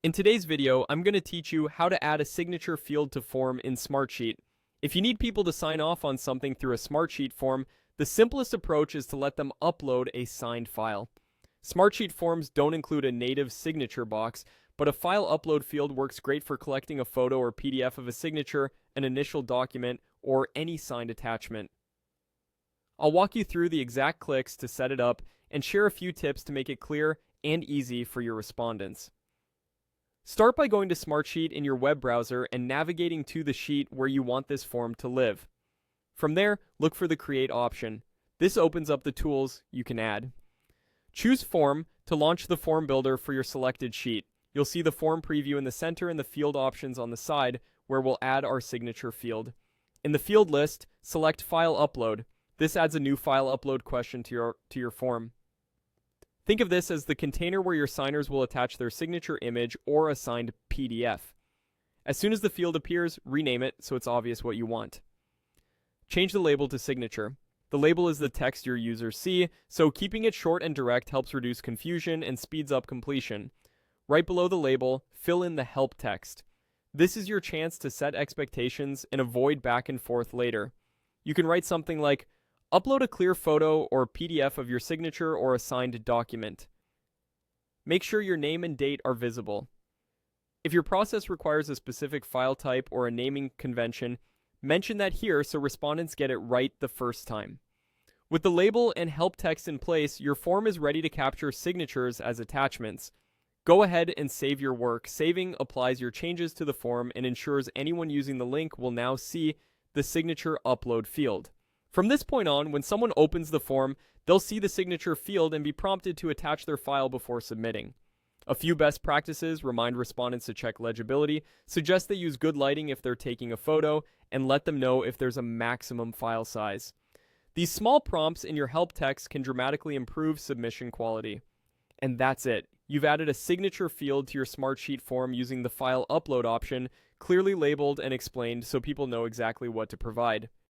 In today's video, I'm going to teach you how to add a signature field to form in Smartsheet. If you need people to sign off on something through a Smartsheet form, the simplest approach is to let them upload a signed file. Smartsheet forms don't include a native signature box, but a file upload field works great for collecting a photo or PDF of a signature, an initial document, or any signed attachment. I'll walk you through the exact clicks to set it up and share a few tips to make it clear and easy for your respondents. Start by going to Smartsheet in your web browser and navigating to the sheet where you want this form to live. From there, look for the Create option. This opens up the tools you can add. Choose Form to launch the form builder for your selected sheet. You'll see the form preview in the center and the field options on the side where we'll add our signature field. In the field list, select File Upload. This adds a new file upload question to your form. Think of this as the container where your signers will attach their signature image or a signed PDF. As soon as the field appears, rename it so it's obvious what you want. Change the label to Signature. The label is the text your users see, so keeping it short and direct helps reduce confusion and speeds up completion. Right below the label, fill in the help text. This is your chance to set expectations and avoid back and forth later. You can write something like, upload a clear photo or PDF of your signature or a signed document. Make sure your name and date are visible. If your process requires a specific file type or a naming convention, mention that here so respondents get it right the first time. With the label and help text in place, your form is ready to capture signatures as attachments. Go ahead and save your work. Saving applies your changes to the form and ensures anyone using the link will now see the signature upload field. From this point on, when someone opens the form, they'll see the signature field and be prompted to attach their file before submitting. A few best practices remind respondents to check legibility, suggest they use good lighting if they're taking a photo, and let them know if there's a maximum file size. These small prompts in your help text can dramatically improve submission quality. And that's it. You've added a signature field to your Smartsheet form using the File Upload option, clearly labeled and explained so people know exactly what to provide.